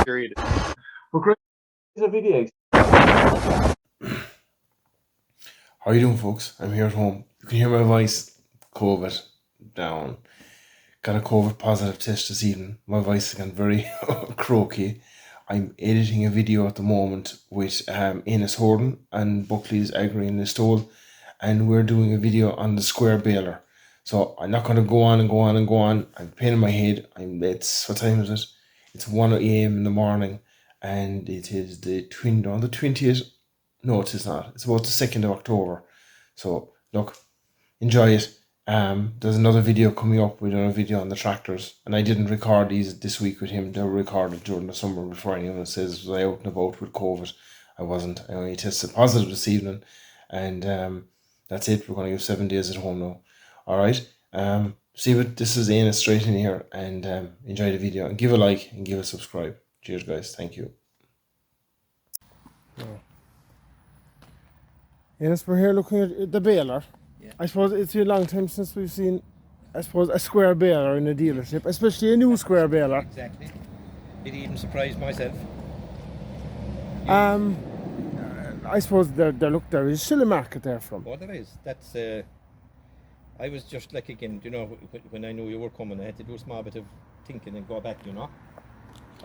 period. Well, great. Here's a video. How are you doing, folks? I'm here at home. You can hear my voice. COVID down. Got a COVID positive test this evening. My voice has gone very croaky. I'm editing a video at the moment with Enos Holland and buckleys, agri and listowel, and we're doing a video on the square baler. So I'm not going to go on and go on and go on. I'm paining my head. It's what time is it? It's 1 a.m. in the morning, and it is the 20th. No, it is not. It's about the 2nd of October. So look, enjoy it. There's another video coming up. We done a video on the tractors, and I didn't record these this week with him. They were recorded during the summer. Before anyone says was I out and about with COVID, I wasn't. I only tested positive this evening, and that's it. We're going to give 7 days at home now. All right. See what this is Aina straight in here, and enjoy the video and give a like and give a subscribe. Cheers, guys. Thank you. Yes, we're here looking at the baler. Yeah. I suppose it's a long time since we've seen, I suppose, a square baler in a dealership, especially a new square baler. Exactly. It even surprised myself. I suppose there is still a market there from. Oh, there is. That's. I was just like, again, you know, when I knew you were coming, I had to do a small bit of thinking and go back, you know.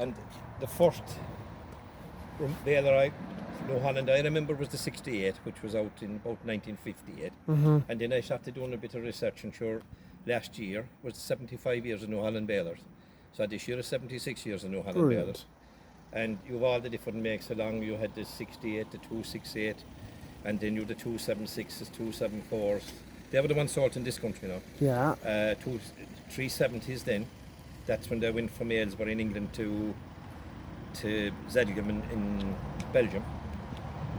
And the first baler New Holland I remember was the 68, which was out in about 1958. And then I started doing a bit of research, and sure, last year was 75 years of New Holland balers. So this year is 76 years of New Holland balers. And you have all the different makes along. You had the 68, the 268, and then you had the 276s, 274s. They were the ones sold in this country now. Yeah. 370s then. That's when they went from Aylesbury in England to Zedgum in Belgium.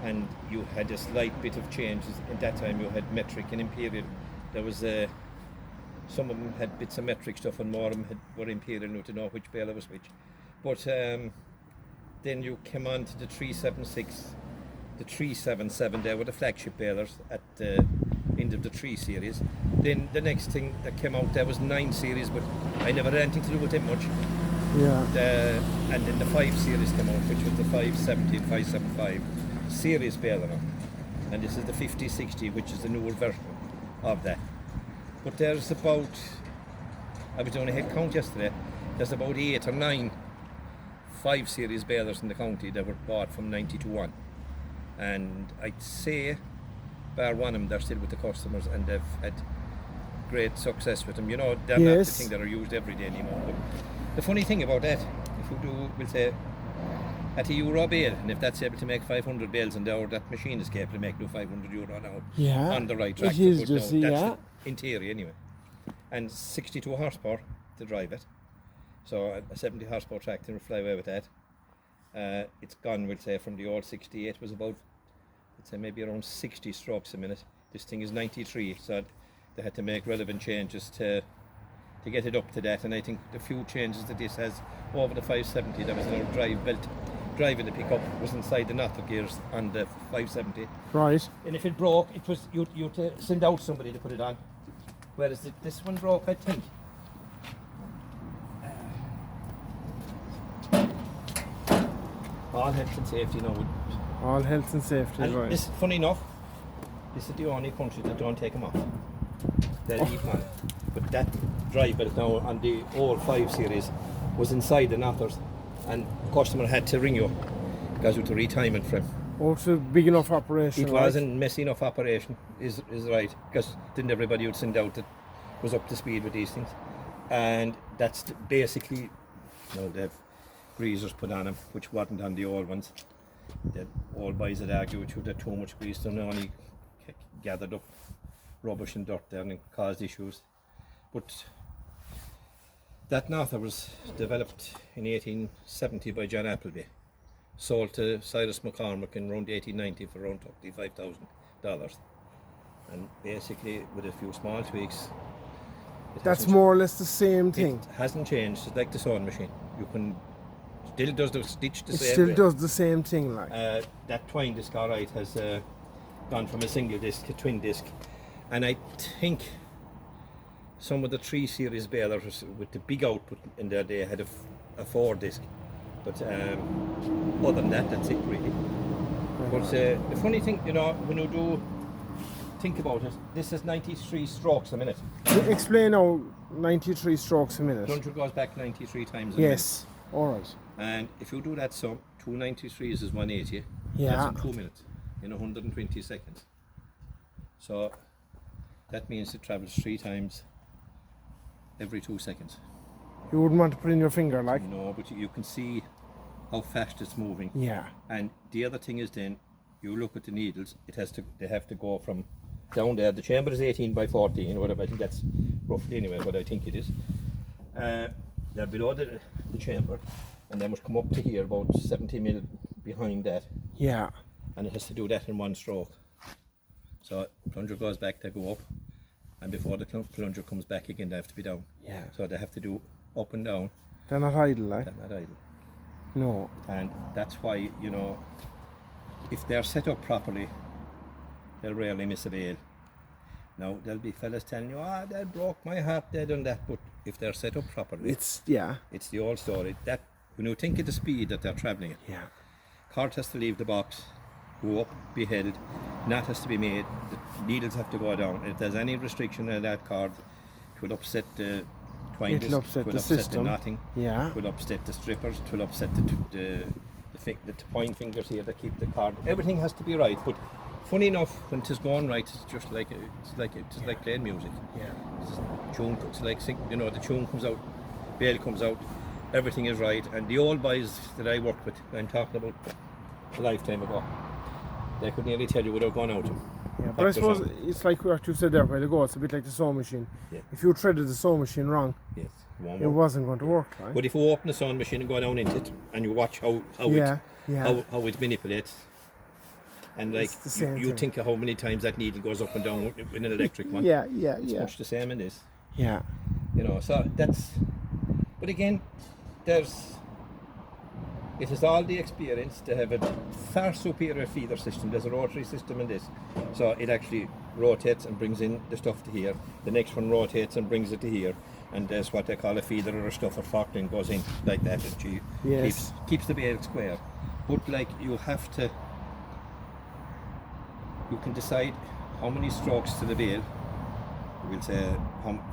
And you had a slight bit of changes. At that time you had metric and imperial. There was some of them had bits of metric stuff, and more of them were imperial, now to know which baler was which. But then you came on to the 376, the 377. There were the flagship balers at the end of the 3 series. Then the next thing that came out there was 9 series, but I never had anything to do with them much. Yeah. And then the 5 series came out, which was the 570 and 575 series baler, and this is the 5060, which is the newer version of that. But there's about, I was doing a head count yesterday, there's about 8 or 9 5 series balers in the county that were bought from 92 on, and I'd say bar one of them, they're still with the customers, and they've had great success with them. You know, they're not the thing that are used every day anymore. But the funny thing about that, if you do, we'll say, at a euro bale, and if that's able to make 500 bales an hour, that machine is capable of making €500 an hour. Yeah. On the right track. It is just, that's in theory anyway. And 62 horsepower to drive it. So a 70 horsepower tractor will fly away with that. It's gone, we'll say, from the old 68 was about, let's say, maybe around 60 strokes a minute. This thing is 93, so they had to make relevant changes to get it up to that. And I think the few changes that this has over the 570, there was no drive belt. Driving the pickup was inside the knotter gears on the 570. Right. And if it broke, it was you had to send out somebody to put it on. Whereas this one broke, I think. All health and safety now. All health and safety, And right. this, funny enough, this is the only country that don't take them off. They'll leave on. But that drive belt now on the old 5 series was inside the knotters, and the customer had to ring you because it was a retirement frame. Oh, it's a big enough operation. It wasn't messy enough operation, is right, because then everybody would send out that was up to speed with these things. And that's basically, you know, they've greasers put on them, which wasn't on the old ones. The old boys had argued with you that too much grease and only gathered up rubbish and dirt there and caused issues. But that knotter was developed in 1870 by John Appleby, sold to Cyrus McCormick in around 1890 for around $35,000. And basically, with a few small tweaks, That's more or less the same thing. It hasn't changed. It's like the sewing machine. You can still does the stitch the It same still way. does the same thing, like. That twine disc, all right, has gone from a single disc to twin disc, and I think some of the 3 series balers with the big output in there, they had a 4 disc, But other than that, that's it really. But the funny thing, you know, when you do think about it, this is 93 strokes a minute. Explain now 93 strokes a minute. Plunger goes back 93 times a minute. Yes, alright. And if you do that sum, 2 93s is 180. Yeah. That's in 2 minutes, in 120 seconds. So that means it travels 3 times every 2 seconds. You wouldn't want to put in your finger like? No, but you can see how fast it's moving. Yeah. And the other thing is then, you look at the needles, they have to go from down there. The chamber is 18 by 14 or whatever. I think that's roughly anyway what I think it is. They're below the chamber, and they must come up to here about 70 mil behind that. Yeah. And it has to do that in 1 stroke. So plunger goes back, they go up, and before the plunger comes back again, they have to be down. Yeah. So they have to do up and down. They're not idle like? They're not idle. No. And that's why, you know, if they're set up properly, they'll rarely miss a bale. Now, there'll be fellas telling you, that broke my heart, they done that, but if they're set up properly, It's the old story. That when you think of the speed that they're travelling at, yeah. cart has to leave the box, go up, be headed, knot has to be made, the needles have to go down. If there's any restriction in that card, it will upset the twine disc, It'll upset the system. the knotting, Yeah. it will upset the strippers, it will upset the point fingers here that keep the card. Everything has to be right, but funny enough, when it's going right, it's just like like playing music. Yeah. It's like you know, the tune comes out, bale comes out, everything is right. And the old boys that I worked with, I'm talking about a lifetime ago, they could nearly tell you without going out. Yeah, but I suppose it's like what you said there a while ago, it's a bit like the sewing machine. Yeah. If you threaded the sewing machine wrong, Yes, it wasn't going to work, right? But if you open the sewing machine and go down into it, and you watch how it manipulates, and like It's the same you thing. think of how many times that needle goes up and down in an electric one. Yeah, It's much the same in this. Yeah. You know, so that's, but again, it is all the experience to have a far superior feeder system. There's a rotary system in this, so it actually rotates and brings in the stuff to here. The next one rotates and brings it to here, and there's what they call a feeder or a stuffer fork and goes in like that, and Yes. keeps the bale square. But like you can decide how many strokes to the bale. We'll say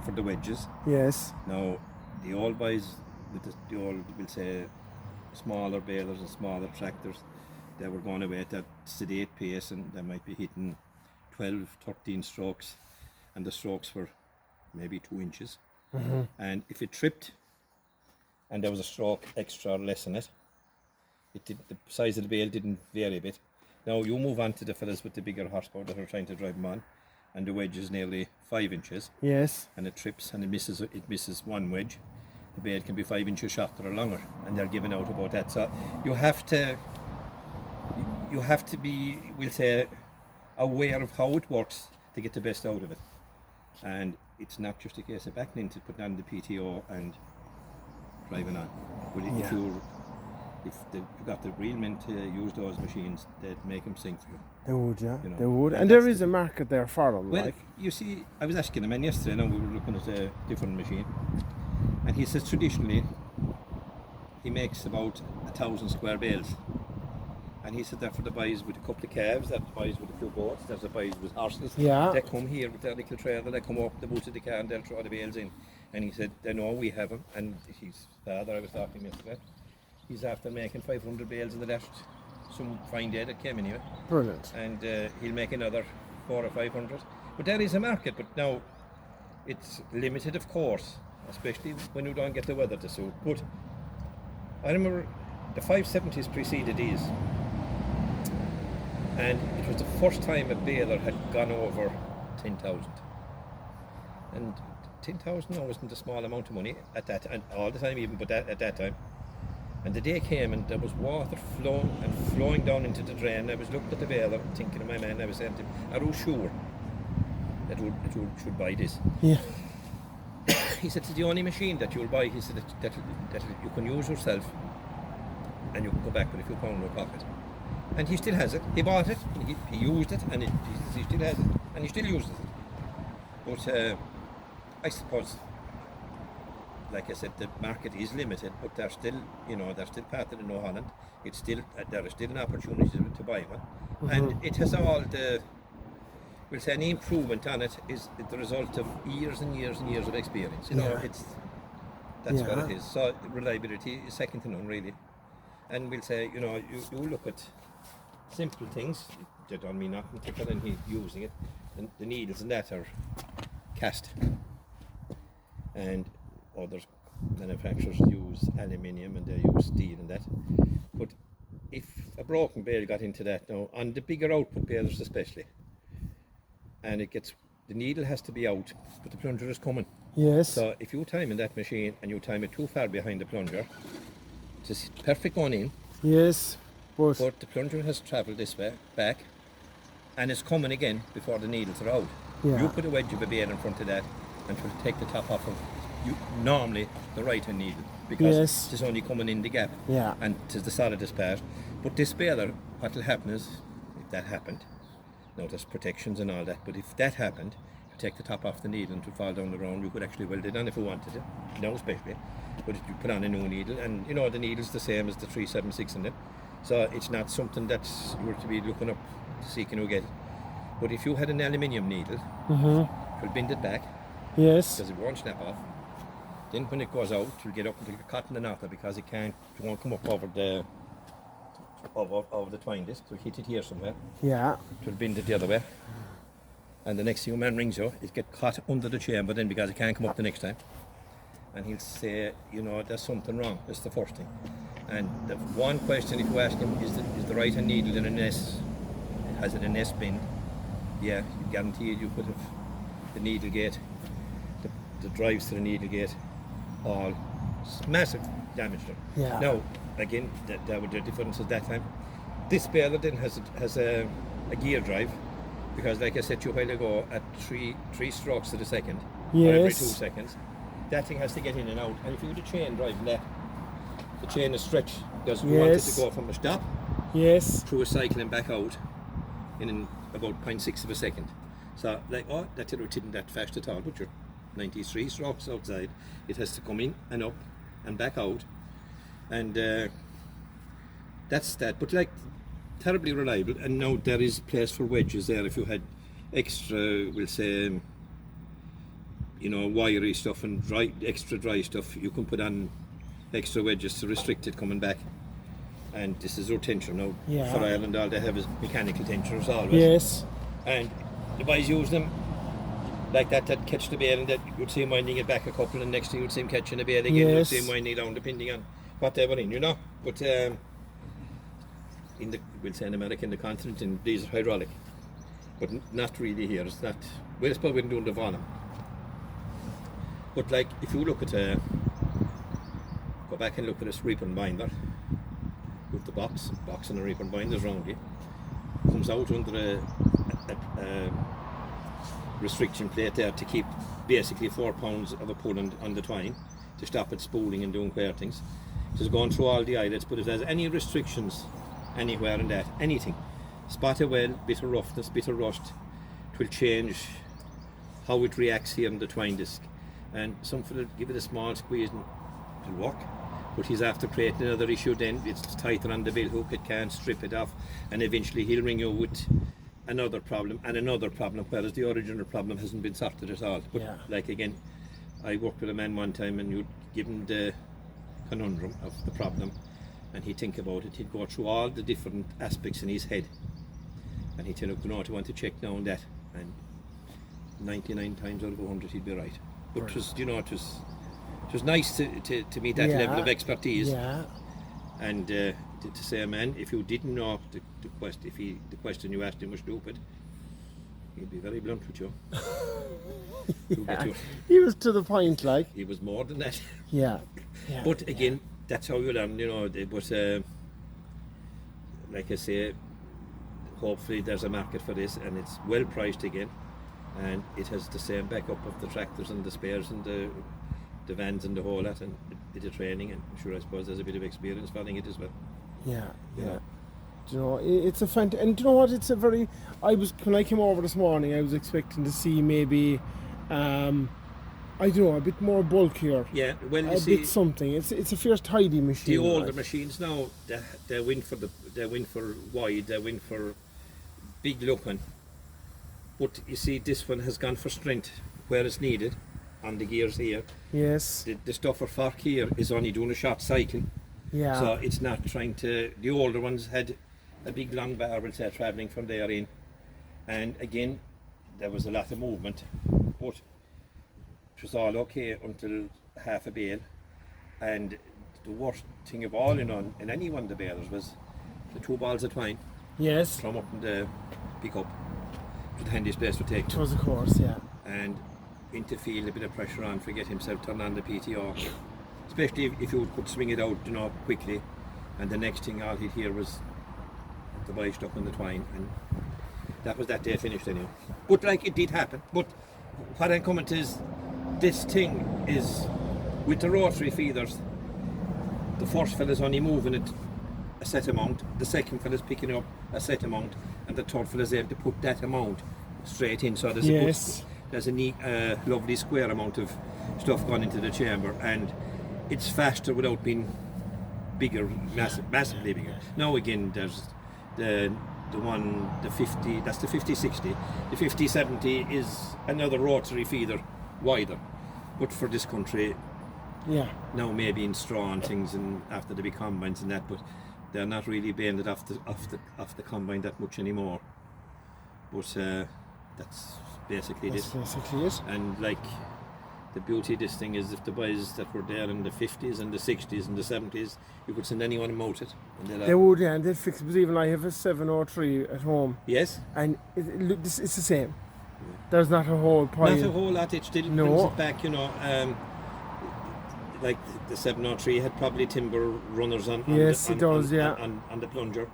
for the wedges. Yes. Now, the old boys with the old, we'll say, smaller balers and smaller tractors, they were going away at that sedate pace, and they might be hitting 12, 13 strokes, and the strokes were maybe 2 inches. Mm-hmm. And if it tripped, and there was a stroke extra or less in it, the size of the bale didn't vary a bit. Now you move on to the fellas with the bigger horsepower that are trying to drive them on, and the wedge is nearly 5 inches, Yes. and it trips and it misses one wedge. The bale can be 5 inches shorter or longer, and they're giving out about that. So you have to be, we'll say, aware of how it works to get the best out of it. And it's not just a case of backing into putting on the PTO and driving on. But if you've got the real men to use those machines, they'd make them sing for you. They would, yeah. You know, They would. and And there that's is a market there for them, Well, like. you see, I was asking a man yesterday, now we were looking at a different machine, and he says traditionally he makes about 1,000 square bales. And he said that for the boys with a couple of calves, that the boys with a few goats, there's the boys with horses. Yeah. They come here with their little trailer, they come up the boot of the car and they'll throw the bales in. And he said, they know we have them. And his father, I was talking yesterday, he's after making 500 bales in the last, some fine day that came anyway. Brilliant. And he'll make another 400 or 500. But there is a market, but now it's limited, of course, especially when you don't get the weather to suit. But I remember the 570s preceded these, and it was the first time a baler had gone over 10,000. And 10,000 wasn't a small amount of money at that time, all the time even, but at that time. And the day came and there was water flowing down into the drain. I was looking at the baler, thinking of my man, I was saying to him, are you sure that you should buy this? Yeah. He said, it's the only machine that you'll buy, he said, that you can use yourself and you can go back with a few pounds in your pocket. And he still has it. He bought it, he used it, and he still has it, and he still uses it. But I suppose like I said, the market is limited, but they're still, they're still part of the New Holland. It's still there is still an opportunity to buy one, and it has all the. We'll say any improvement on it is the result of years and years and years of experience. That's what it is. So reliability is second to none, really. And we'll say, you look at simple things. They don't mean nothing to put in here using it. And the needles and that are cast. And other manufacturers use aluminium and they use steel and that. But if a broken bale got into that now, on the bigger output balers especially, and the needle has to be out, but the plunger is coming. Yes. So if you time in that machine and you time it too far behind the plunger, it's perfect going in. Yes. But the plunger has travelled this way back, and it's coming again before the needles are out. Yeah. You put a wedge of a bale in front of that, and it will take the top off of normally the right hand needle because it's only coming in the gap. Yeah. And it's the solidest part. But this baler, what will happen is, if that happened, now there's protections and all that, but if that happened, you take the top off the needle and it would fall down the ground, you could actually weld it on if you wanted it, now especially. But if you put on a new needle, and the needle's the same as the 376 in it, so it's not something that you were to be looking up to see can you get it. But if you had an aluminium needle, it will bend it back, because it won't snap off. Then when it goes out, it will get up into the cotton and outer because it won't come up over the twine disc, so hit it here somewhere. yeah. It will bend it the other way. And the next thing a man rings you, it get caught under the chamber then because it can't come up the next time. And he'll say, there's something wrong. That's the first thing. And the one question, if you ask him, is the right hand needle in an S? Has it an S bend? Yeah, you guaranteed you could have the needle gate, the drives to the needle gate, all massive damage done. Yeah. Now, again, that would be the difference at that time. This baler then has a gear drive, because like I said to you a while ago, at three strokes to the second, or every 2 seconds, that thing has to get in and out. And if you do the chain driving that, the chain is stretched because we want it to go from a stop through a cycle and back out in about 0.6 of a second. So like, that isn't that fast at all, but you're 93 strokes outside, it has to come in and up and back out, and that's that. But like, terribly reliable. And now there is place for wedges there if you had extra, we'll say, wiry stuff and extra dry stuff. You can put on extra wedges to restrict it coming back. And this is our tension now. For Ireland, all they have is mechanical tensioners always. Yes. And the boys use them like that catch the bale, and that you'd see him winding it back a couple, and next thing you'd see him catching the bale again, you'd see him winding it down depending on what they were in, But we'll say in America, in the continent, and these are hydraulic. But not really here. It's not. We're probably doing the volume. But like, if you look at go back and look at a reaper and binder with the box and the reaper and binders around you, comes out under a restriction plate there to keep basically 4 pounds of a pull on the twine to stop it spooling and doing queer things. So it's going through all the eyelets, but if there's any restrictions anywhere in that, anything, spot a well, bit of roughness, bit of rust, it will change how it reacts here on the twine disc. And something will give it a small squeeze and it'll work. But he's after creating another issue then, it's tighter on the bill hook, it can't strip it off, and eventually he'll ring you with another problem, whereas the original problem hasn't been sorted at all. But like again, I worked with a man one time and you'd give him the conundrum of the problem and he'd think about it, he'd go through all the different aspects in his head and he'd tell him, I want to check now on that, and 99 times out of 100 he'd be right. But it was, it was nice to meet that level of expertise, and to say, man, if you didn't know the question you asked him was stupid, he'd be very blunt with you. He was to the point, like. He was more than that. But again, that's how you learn, But like I say, hopefully there's a market for this, and it's well priced again, and it has the same backup of the tractors and the spares and the vans and the whole lot, and a bit of training, and I'm sure, I suppose there's a bit of experience following it as well. It's a and what, it's a very, when I came over this morning, I was expecting to see maybe I don't know, a bit more bulkier. Yeah, well, you A see, bit something. It's a fierce tidy machine. the older right? machines now, they win for wide, they win for big looking. But you see, this one has gone for strength where it's needed on the gears here. Yes. The stuffer fork here is only doing a short cycle, Yeah. so it's not trying to. The older ones had a big long bar, we'll say, travelling from there in, and again, there was a lot of movement, but it was all okay until half a bale. And the worst thing of all, in any one of the balers was the 2 balls of twine Yes. from up in the pickup. It was the handiest place to take It them. was, of course, yeah. And into feel a bit of pressure on for get himself turned on the PTO, especially if you could swing it out, quickly, and the next thing all he'd hear was the boy stuck on the twine, and that was that day finished anyway. But like, it did happen. But what I'm coming to is, this thing is, with the rotary feeders, the first fella's only moving it a set amount, the second fella's picking up a set amount, and the third fella's able to put that amount straight in. So there's Yes. there's a neat, lovely square amount of stuff gone into the chamber, and it's faster without being bigger, massively bigger. Now again, there's the 50, that's the 50-60. The 50-70 is another rotary feeder, wider, but for this country Yeah. now, maybe in straw and things, and after the big combines and that, but they're not really bailing it off the combine that much anymore. But that's basically That's this. basically it. And like, the beauty of this thing is, if the boys that were there in the 50s and the 60s and the 70s, you could send anyone and mount it. And They would, yeah, and they'd fix it. But even I have a 703 at home, yes, and it's the same. There's not a whole pile. not a whole lot. It still No. brings it back, like the 703 had probably timber runners on. Yes, it does, yeah. On the plunger.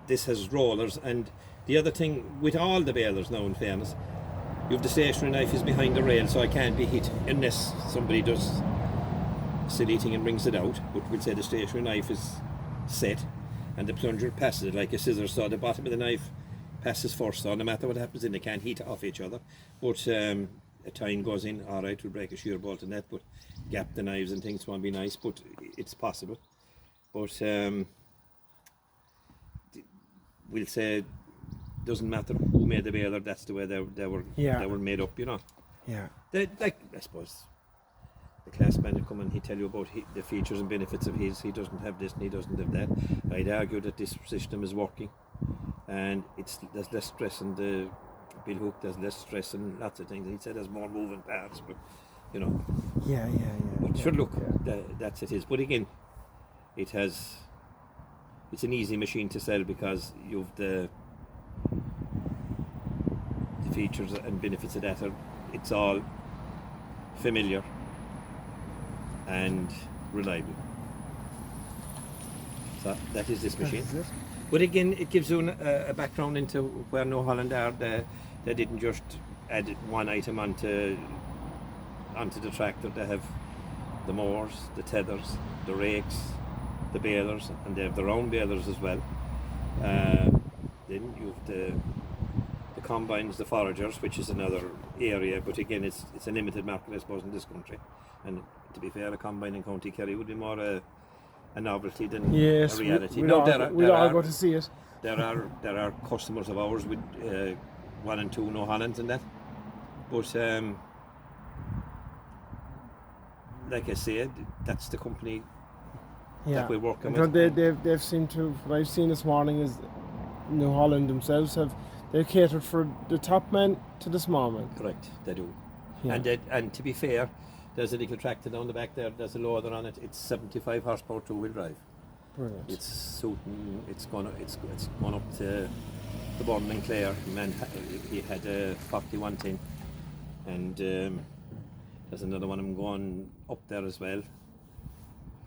This has rollers, and the other thing with all the balers now, in fairness, you have the stationary knife is behind the rail, so I can't be hit unless somebody does a silly thing and brings it out. But we'll say the stationary knife is set, and the plunger passes it like a scissors, so the bottom of the knife passes first, so no matter what happens, then they can't hit off each other. But a tine goes in, all right, we'll break a shear bolt and that, but gap the knives and things won't be nice, but it's possible. But we'll say, doesn't matter who made the baler, that's the way they were made up, Yeah. Like, I suppose the class man would come and he'd tell you about the features and benefits of his. He doesn't have this and he doesn't have that. I'd argue that this system is working, and there's less stress in the bill hook, there's less stress in lots of things. He'd say there's more moving parts, but Yeah. but sure, look, that's it is. But again, it's an easy machine to sell because you've the features and benefits of that it's all familiar and reliable. So that is this machine. That's it. But again, it gives you a background into where New Holland are. They didn't just add one item onto the tractor. They have the mowers, the tethers, the rakes, the balers, and they have their own balers as well. Then you have the combines, the foragers, which is another area, but again, it's a limited market, I suppose, in this country. And to be fair, a combine in County Kerry would be more a novelty than a reality. We'd all go to see it. There are customers of ours with 1 and 2 New Hollands and that, but like I said, that's the company that we're working with. They've seemed to, what I've seen this morning is New Holland themselves they've catered for the top men to the small men. Correct, they do. Yeah. And to be fair, there's a little tractor down the back there, there's a loader on it, it's 75 horsepower 2-wheel drive. Brilliant. It's suiting, it's gone up to the Burn and Clare. Man, he had a 4110, and there's another one I'm going up there as well,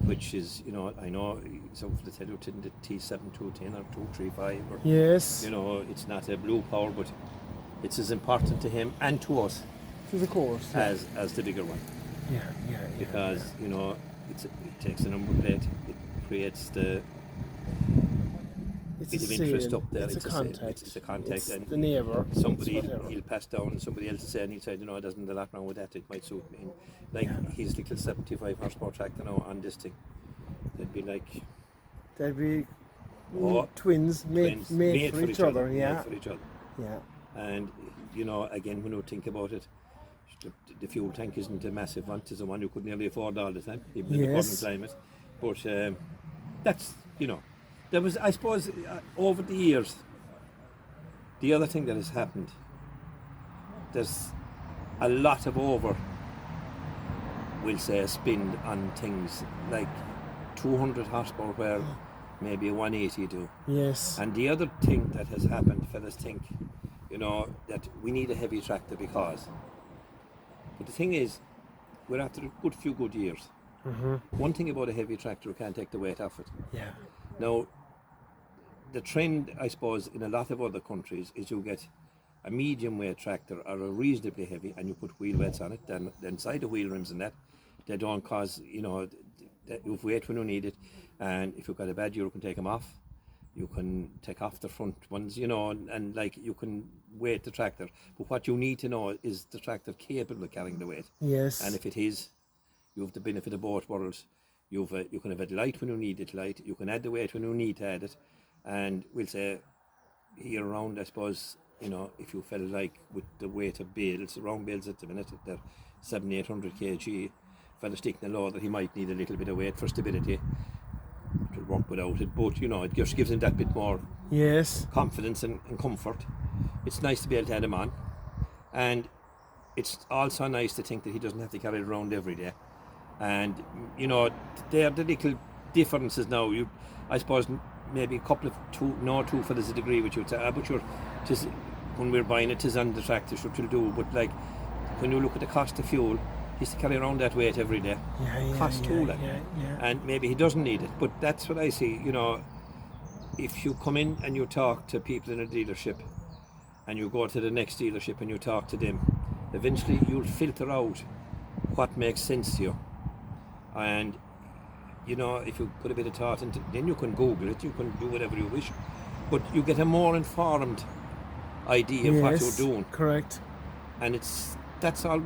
which is, I know, so to tell you, the T7210 or 235, or Yes. it's not a blue power, but it's as important to him and to us To the course. as the bigger one, Yeah. because it takes the number plate, it creates the bit a of interest sale, up there. it's a sale, contact. It's a contact, It's and the neighbour. it's somebody whatever. he'll pass down, and somebody else will say, and he'll say, you know, there's a lot wrong with that. It might suit me. Like his little 75 horsepower tractor now on this thing, they'd be like They'd be twins, twins, made for each other. Yeah, made for each other. yeah. And you know, again, when you think about it, the fuel tank isn't a massive one. It's the one you could nearly afford all the time, even in the current climate. But that's, you know, there was, I suppose, over the years, the other thing that has happened, there's a lot of we'll say, spin on things like 200 horsepower where maybe 180 do. Yes. And the other thing that has happened, fellas think, you know, that we need a heavy tractor because. But the thing is, we're after a few good years. One thing about a heavy tractor, we can't take the weight off it. Yeah. Now, the trend, I suppose, in a lot of other countries is you get a medium weight tractor or a reasonably heavy, and you put wheel weights on it. Then inside the wheel rims and that, they don't cause, you know, you have weight when you need it. And if you've got a bad year, you can take them off. You can take off the front ones, you know, and like you can weight the tractor. But what you need to know is the tractor capable of carrying the weight. Yes. And if it is, you have the benefit of both worlds. You can have it light when you need it light. You can add the weight when you need to add it. And we'll say here around, I suppose, you know, if you felt like with the weight of bales, round bales at the minute, they're 700-800 kg. Fella sticking a loader, he might need a little bit of weight for stability. To work without it, but you know, it just gives him that bit more confidence and comfort. It's nice to be able to add him on, and it's also nice to think that he doesn't have to carry it around every day. And you know, they're the little differences now. I suppose maybe a couple of two fellas would agree with you, but when we're buying it, 'tis on the tractor, so it'll do. But like when you look at the cost of fuel, he's to carry around that weight every day. Cost too, like. And maybe he doesn't need it, but that's what I see. You know, if you come in and you talk to people in a dealership, and you go to the next dealership and you talk to them, eventually you'll filter out what makes sense to you. And you know, if you put a bit of thought into, then you can Google it, you can do whatever you wish, but you get a more informed idea of what you're doing. Correct. And that's what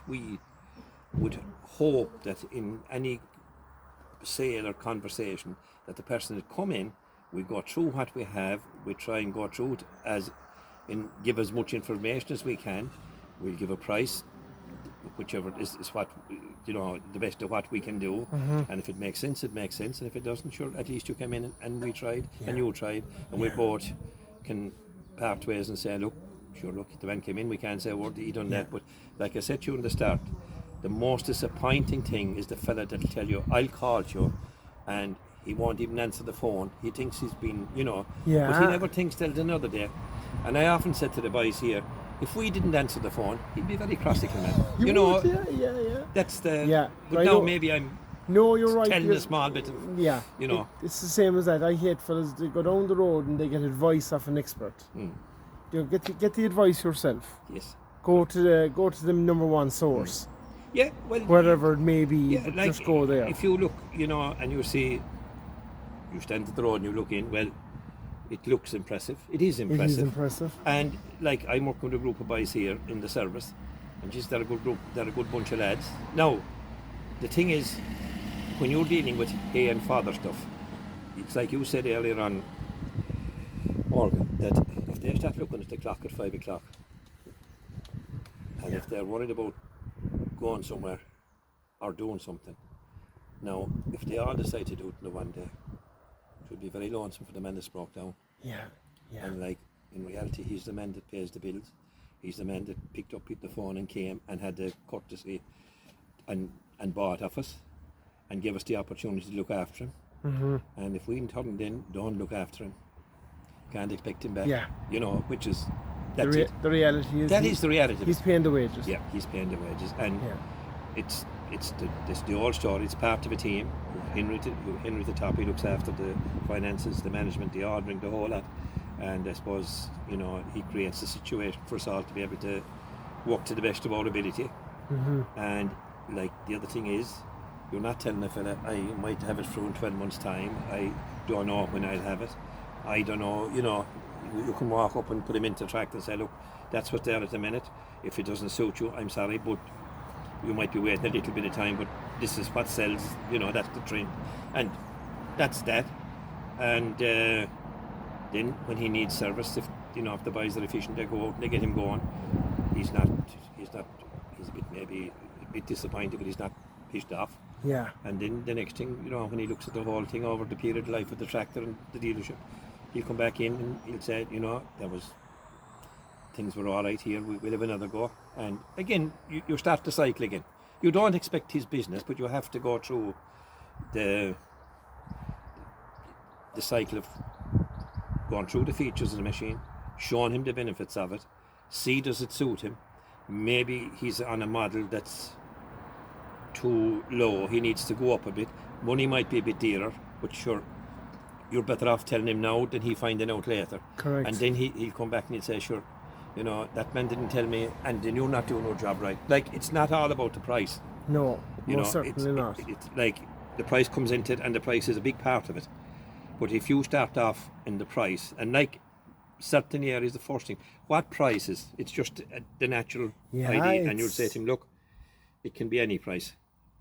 we would hope, that in any sale or conversation, that the person that come in, we go through what we have, we try and go through it give as much information as we can. We'll give a price, whichever is what, you know, the best of what we can do. And if it makes sense, it makes sense, and if it doesn't, sure, at least you came in and we tried, and you tried, and we both can part ways and say, look, the man came in, we can't say a word, he done that. But like I said to you in the start, the most disappointing thing is the fella that'll tell you, I'll call you, and he won't even answer the phone. He thinks he's been, you know, but he never thinks till another day. And I often said to the boys here, if we didn't answer the phone, he'd be very cross-looking, man. You know, that's the. But now maybe I'm. No, you're right. Telling a small bit of, you know. It's the same as that. I hate fellas, they go down the road and they get advice off an expert. You know, get the advice yourself. Yes. Go to the number one source. Yeah, well. Wherever it may be, like, just go there. If you look, you know, and you see, you stand at the road and you look in, well, it looks impressive. It is impressive. It is impressive. And like, I'm working with a group of boys here in the service, and they're a good group, they're a good bunch of lads. Now, the thing is, when you're dealing with hay and fodder stuff, it's like you said earlier on, Morgan, that if they start looking at the clock at 5 o'clock, and if they're worried about going somewhere or doing something, now, if they all decide to do it in the one day, it would be very lonesome for the man that's broke down. And like, in reality, he's the man that pays the bills. He's the man that picked up the phone and came and had the courtesy and bought off us and gave us the opportunity to look after him. And if we turned in, don't look after him, can't expect him back. You know, which is, that's the reality is, that is the reality. He's paying the wages. Yeah, he's paying the wages. And it's the old story. It's part of a team. Henry at the top, he looks after the finances, the management, the ordering, the whole lot. And I suppose, you know, he creates the situation for us all to be able to work to the best of our ability. And like, the other thing is, You're not telling a fella, I might have it through in 12 months' time. I don't know when I'll have it. I don't know, you can walk up and put him into the tractor and say, look, that's what's there at the minute. If it doesn't suit you, I'm sorry, but you might be waiting a little bit of time, but this is what sells, that's the trend. And that's that. And then when he needs service, if the boys are efficient, they get him going. He's a bit disappointed, but he's not pissed off. Yeah. And then the next thing, when he looks at the whole thing over the period of life of the tractor and the dealership, he'll come back in and he'll say, things were all right here, we'll have another go. And again, you start the cycle again. You don't expect his business, but you have to go through the cycle of going through the features of the machine, showing him the benefits of it, see does it suit him. Maybe he's on a model that's too low, he needs to go up a bit. Money might be a bit dearer, but sure, you're better off telling him now than he finding out later. Correct. And then he'll come back and he'll say, sure, that man didn't tell me, and then you're not doing your job right. Like, it's not all about the price. No, most certainly not. It's like the price comes into it, and the price is a big part of it. But if you start off in the price, and like certain areas, the first thing, what prices? It's just the natural idea, and you'll say to him, look, it can be any price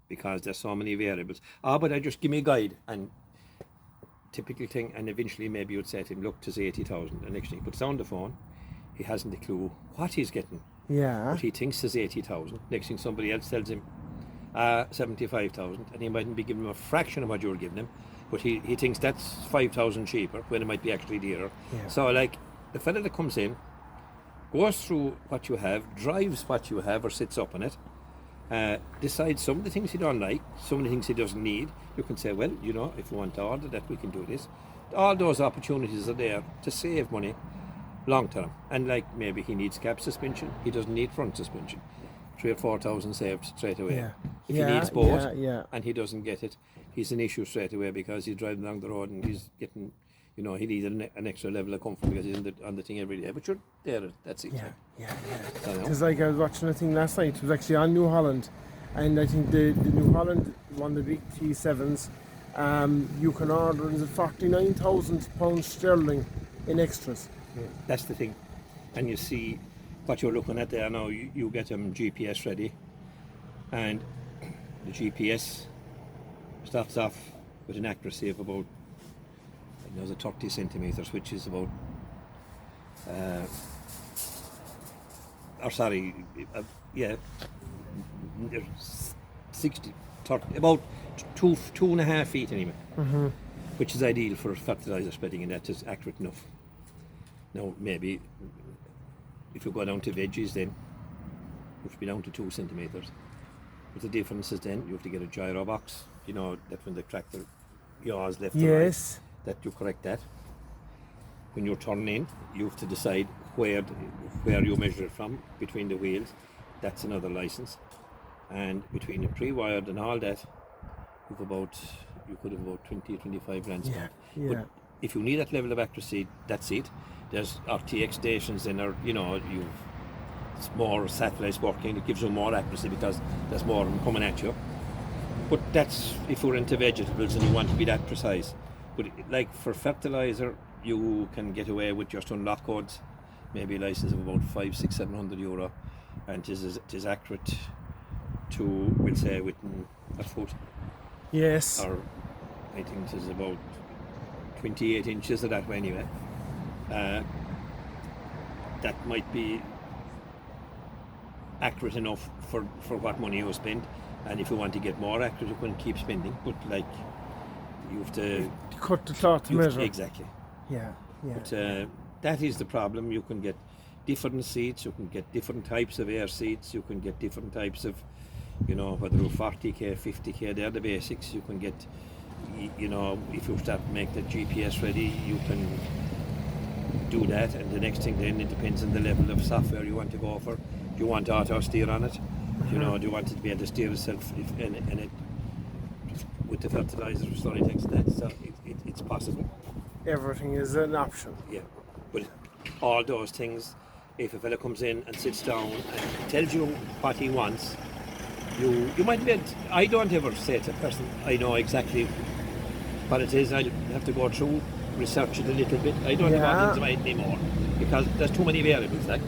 because there's so many variables. But I just give me a guide, and typical thing, and eventually maybe you'd say to him, look, tis 80,000. The next thing he puts down the phone, he hasn't a clue what he's getting. Yeah. But he thinks it's 80,000. Next thing somebody else tells him 75,000, and he mightn't be giving him a fraction of what you're giving him, but he thinks that's 5,000 cheaper when it might be actually dearer. Yeah. So like the fella that comes in, goes through what you have, drives what you have or sits up on it, decides some of the things he don't like, some of the things he doesn't need. You can say, well, if you want to order that, we can do this. All those opportunities are there to save money long term. And like maybe he needs cab suspension, he doesn't need front suspension. 3,000 or 4,000 saved straight away. Yeah. If he needs both yeah. and he doesn't get it, he's an issue straight away because he's driving along the road and he's getting, he needs an extra level of comfort because he's on the thing every day. But you're there, that's it. Yeah. So, It's like I was watching a thing last night. It was actually on New Holland, and I think the New Holland, one of the big T7s, you can order is £49,000 sterling in extras. That's the thing. And you see what you're looking at there now, you get them GPS ready, and the GPS starts off with an accuracy of about, there's a 30 centimeters, which is about, yeah, 60, 30, about 2.5 feet anyway, which is ideal for fertilizer spreading, and that is accurate enough. Now, maybe if you go down to veggies, then you have to be down to 2 centimeters. But the difference is then you have to get a gyro box, that when the tractor yaws left to right, that you correct that. When you're turning in, you have to decide where you measure it from between the wheels. That's another license. And between the pre-wired and all that, you could have about 20-25 grand spent. Yeah. But if you need that level of accuracy, that's it. There's RTX stations, and it's more satellites working. It gives you more accuracy because there's more of them coming at you. But that's if you're into vegetables and you want to be that precise. But like for fertilizer, you can get away with just unlock codes, maybe a license of about 500, 600, 700 euro, and it is accurate to, we'll say, within a foot. Yes. Or I think it is about 28 inches of that way anyway. That might be accurate enough for what money you spend, and if you want to get more accurate, you can keep spending, but like you have to cut the cloth to measure. Exactly. Yeah. But that is the problem. You can get different seats, you can get different types of air seats, you can get different types of, whether you're 40k, 50k, they're the basics. You can get, if you start to make the GPS ready, you can do that, and the next thing then, it depends on the level of software you want to go for. Do you want auto steer on it? Do you want it to be able to steer itself and it with the fertilizer or sorry text that, so it's possible. Everything is an option. Yeah, but all those things, if a fella comes in and sits down and tells you what he wants, you might be. I don't ever say to a person, I know exactly what it is. I'll have to go through, research it a little bit. I don't know what into it anymore because there's too many variables. Like,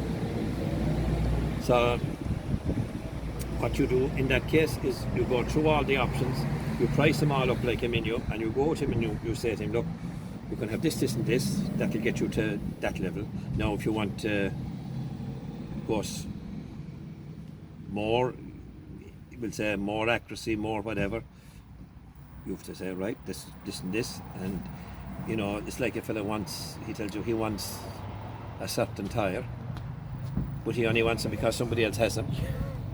so what you do in that case is you go through all the options, you price them all up like a menu, and you go to him and you say to him, look, you can have this, this, and this. That'll get you to that level. Now, if you want to go more, we'll say more accuracy, more whatever, you have to say, right, this, and this. And, you know, it's like a fella wants, he tells you he wants a certain tyre, but he only wants them because somebody else has them.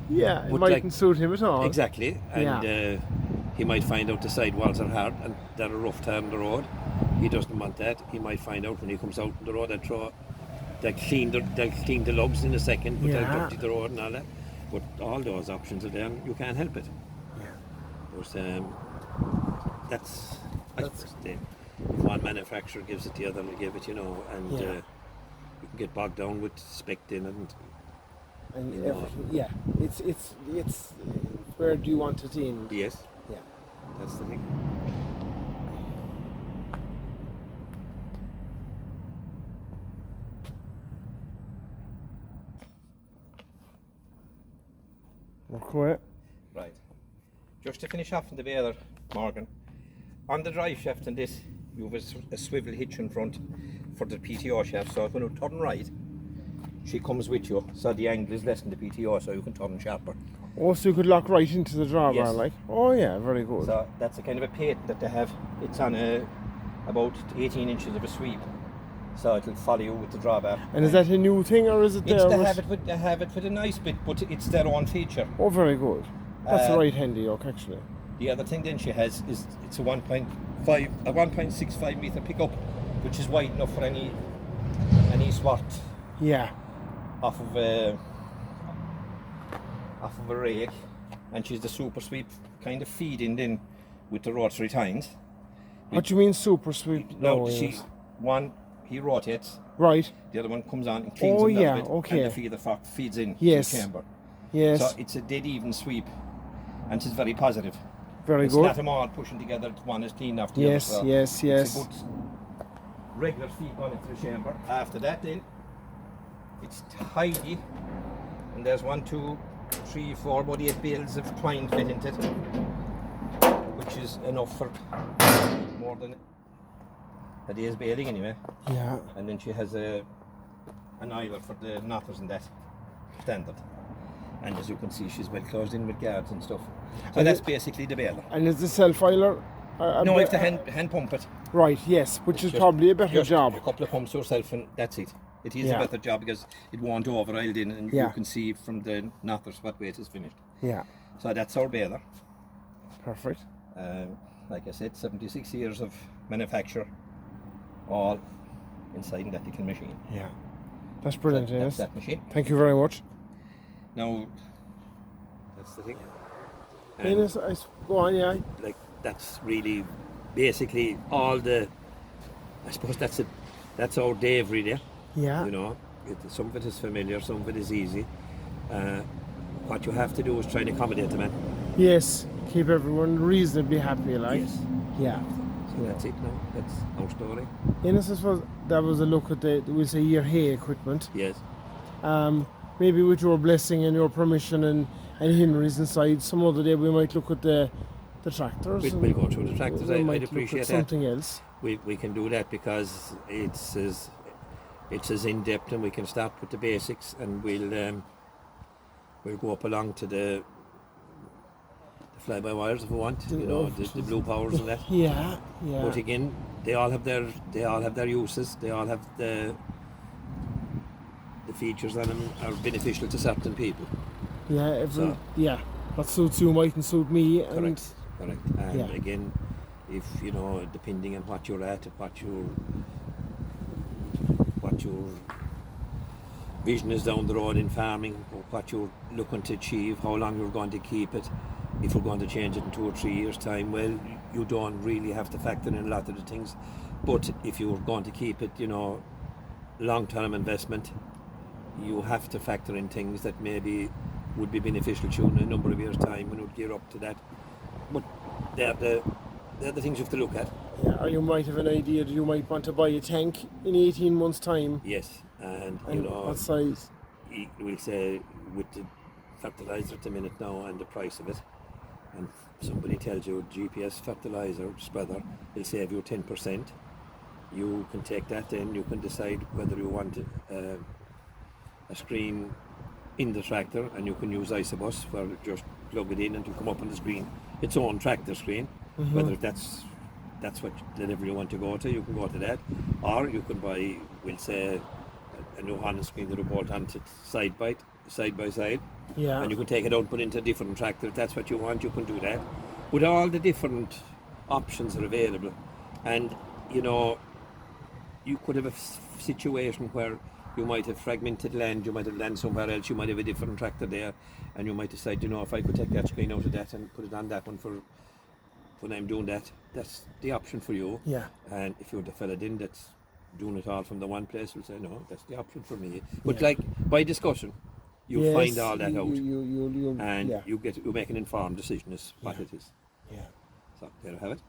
Yeah, it But mightn't like- suit him at all. Exactly. And he might find out the sidewalls are hard and they're a rough time on the road. He doesn't want that. He might find out when he comes out on the road they'll clean the lugs in a second, but they'll dirty the road and all that. But all those options are there and you can't help it. Yeah. But, that's if one manufacturer gives it, the other will give it, you know, and you can get bogged down with spec'ing and And everything, yeah, it's where do you want it in? yes, Yeah. that's the thing. Okay. Right. Just to finish off on the Baler, Morgan, on the drive shaft and this, you have a swivel hitch in front for the PTO shaft, so when you turn right, she comes with you, so the angle is less than the PTO, so you can turn sharper. Oh, so you could lock right into the drawbar, Yes. like? Oh yeah, very good. So that's a kind of a patent that they have. It's on about 18 inches of a sweep, so it'll follow you with the drawbar. And is that a new thing or is it It's there? to with- have it with a nice bit, but it's their own feature. Oh, very good. That's a Uh, right handy yoke, actually. The other thing then she has is it's a 1.65 meter pickup, which is wide enough for any swart Yeah. off of a rake, and she's the super sweep kind of feeding in with the rotary tines. What do you mean super sweep? No, yes. he rotates, Right. the other one comes on and cleans Oh, a little yeah, bit, okay. and the feeder feeds in Yes. the chamber. Yes. So it's a dead even sweep, and it's very positive. very It's good. not them all pushing together, one is clean after the Yes, other. So yes, it's yes. a good regular feed going into the chamber. After that then, it's tidy, and there's 1, 2, 3, 4, about 8 bales of twine fit into it, which is enough for more than a day's baling anyway. Yeah. And then she has an eyler for the knotters and that, standard. And as you can see, she's well closed in with guards and stuff. So And that's it- basically the baler. And is the self-filer? No, you have to hand pump it. Right, yes, which is Just- probably a better Just job. a couple of pumps yourself and that's it. It is Yeah. a better job because it won't over-oiled in and Yeah. you can see from the knotters what way it is finished. Yeah, So that's our baler. perfect. Like I said, 76 years of manufacture, all inside that little machine. Yeah. That's brilliant, That's Dennis. that machine. Thank you very much. Now, that's the thing. And Dennis, go on, yeah. like that's really basically all the. I suppose that's our day every day. Yeah. You know, some of it is familiar, some of it is easy. What you have to do is try to accommodate the man. Yes, keep everyone reasonably happy, like. Yes. Yeah. So that's it now. That's our story. Dennis, I suppose that was a look at we'll say, your hay equipment. Yes. Maybe with your blessing and your permission and Henry's inside, some other day we might look at the tractors. We'll go through the tractors. we might I'd look appreciate at that. something else. We can do that because it's as in depth, and we can start with the basics, and we'll go up along to the fly by wires if we want. You know, the blue powers and that. Yeah, yeah. But again, they all have their uses. They all have the features on them are beneficial to certain people. Yeah, So- yeah. What suits you mightn't suit me. And Correct. And Yeah. again, if you know, depending on what you're at, what your vision is down the road in farming, or what you're looking to achieve, how long you're going to keep it, if you're going to change it in 2 or 3 years' time, well, you don't really have to factor in a lot of the things. But if you're going to keep it, you know, long-term investment, you have to factor in things that maybe would be beneficial to you in a number of years' time when we'd gear up to that. But they're the things you have to look at. Yeah, or you might have an idea that you might want to buy a tank in 18 months' time. Yes, and you And know, what size? we'll say with the fertilizer at the minute now and the price of it, and somebody tells you GPS fertilizer spreader will save you 10%. You can take that, then you can decide whether you want a screen in the tractor, and you can use Isobus where just plug it in and it'll come up on the screen, its own tractor screen. Whether that's what level you want to go to, you can go to that, or you can buy, we'll say, a New Holland screen that will bolt onto side by side, Yeah. and you can take it out and put it into a different tractor. If that's what you want, you can do that. But all the different options are available, and you know, you could have a situation where you might have fragmented land, you might have land somewhere else, you might have a different tractor there, and you might decide, you know, if I could take that screen out of that and put it on that one for when I'm doing that, that's the option for you. Yeah. And if you're the fella then that's doing it all from the one place, will say, no, that's the option for me. But Yeah. like, by discussion, you Yes, find all that out, you and yeah. you make an informed decision as what Yeah. it is. Yeah. So, there you have it.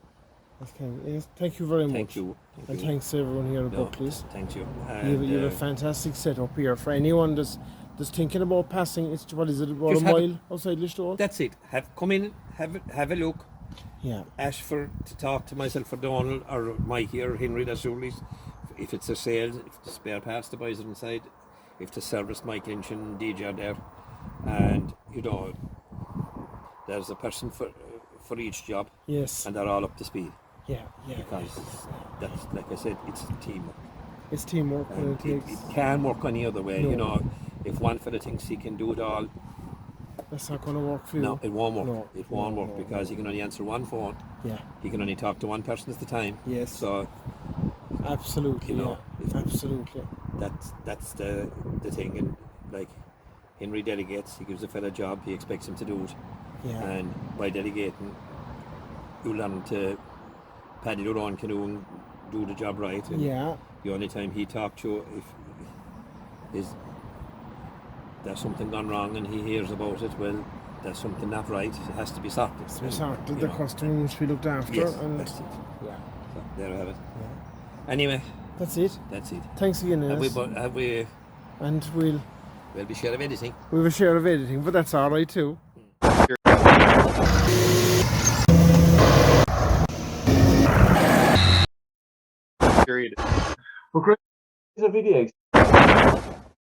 Okay. Yes, thank you very much. Thank you. And thanks to everyone here at No, Buckleys. thank you. You have a fantastic setup here for anyone that's thinking about passing. It's what is it, about Just a have mile outside Listowel? That's it. Come in, have a look. Yeah. Ask to talk to myself or Donald or Mikey or Henry, that's Julie's. If it's a sale, if the spare parts, the boys are inside. If the service, Mike Lynch and DJ are there. And, you know, there's a person for each job, Yes. and they're all up to speed. Yeah. Yeah. Because that's, like I said, it's teamwork. It's teamwork. And And it it takes, can't work any other way. No. You know, if one fella thinks he can do it all, that's not going to work for you. no, it won't work. No, It won't no, work no, because he can only answer one phone. Yeah. He can only talk to one person at the time. Yes. So Absolutely. You know, yeah. Absolutely. that's the thing. And like Henry delegates, he gives a fella a job, he expects him to do it. Yeah. And by delegating, you learn to paddle your own canoe and do the job right. And Yeah. the only time he talks to you is there's something gone wrong and he hears about it, well, there's something not right, it has to be sorted. So sorted. You The know, customer must be looked after. yes, and that's it. yeah. So there I have it. Yeah. Anyway, That's it. that's it. Thanks again, Have Innes. we And we'll be sure of anything? have a share of editing, but that's all right too. Period. Well, great. It's a video.